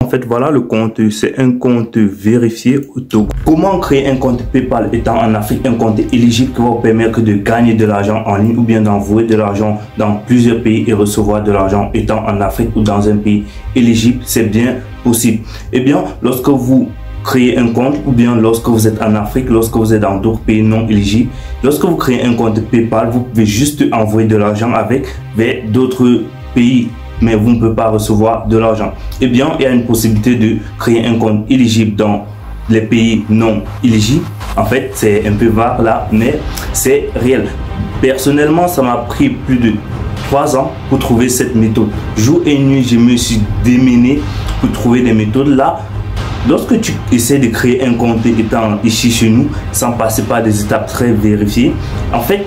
En fait, voilà le compte, c'est un compte vérifié au Togo. Comment créer un compte PayPal étant en Afrique, un compte éligible qui va vous permettre de gagner de l'argent en ligne ou bien d'envoyer de l'argent dans plusieurs pays et recevoir de l'argent étant en Afrique ou dans un pays éligible, c'est bien possible. Eh bien, lorsque vous créez un compte ou bien lorsque vous êtes en Afrique, lorsque vous êtes dans d'autres pays non éligibles, lorsque vous créez un compte PayPal, vous pouvez juste envoyer de l'argent avec vers d'autres pays, mais vous ne pouvez pas recevoir de l'argent. Eh bien, il y a une possibilité de créer un compte éligible dans les pays non éligibles. En fait, c'est un peu vague là, mais c'est réel. Personnellement, ça m'a pris plus de 3 ans pour trouver cette méthode. Jour et nuit, je me suis démené pour trouver des méthodes là. Lorsque tu essaies de créer un compte étant ici chez nous, sans passer par des étapes très vérifiées, en fait,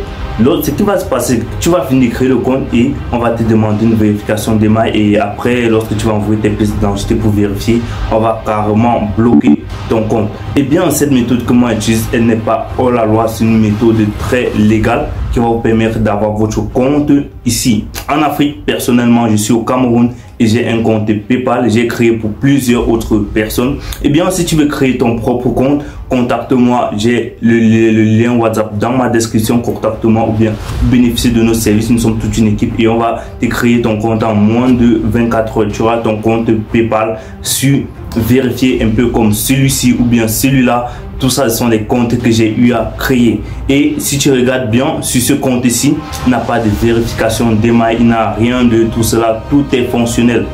ce qui va se passer, tu vas finir de créer le compte et on va te demander une vérification d'email et après, lorsque tu vas envoyer tes pièces d'identité pour vérifier, on va carrément bloquer ton compte. Et bien, cette méthode que moi j'utilise, elle n'est pas hors la loi, c'est une méthode très légale qui va vous permettre d'avoir votre compte ici. En Afrique, personnellement, je suis au Cameroun et j'ai un compte PayPal, j'ai créé pour plusieurs autres personnes. Et bien, si tu veux créer ton propre compte, contacte-moi, j'ai le lien WhatsApp dans ma description, contacte-moi ou bien bénéficier de nos services. Nous sommes toute une équipe et on va te créer ton compte en moins de 24 heures. Tu auras ton compte PayPal sur vérifier un peu comme celui-ci ou bien celui-là. Tout ça, ce sont des comptes que j'ai eu à créer. Et si tu regardes bien, sur ce compte ici, il n'a pas de vérification d'email, il n'a rien de tout cela, tout est fonctionnel.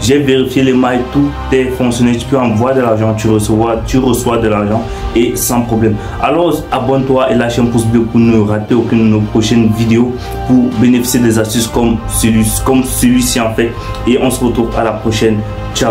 J'ai vérifié les mails, tout est fonctionnel. Tu peux envoyer de l'argent, tu reçois de l'argent et sans problème. Alors abonne-toi et lâche un pouce bleu pour ne rater aucune de nos prochaines vidéos pour bénéficier des astuces comme celui-ci en fait. Et on se retrouve à la prochaine. Ciao.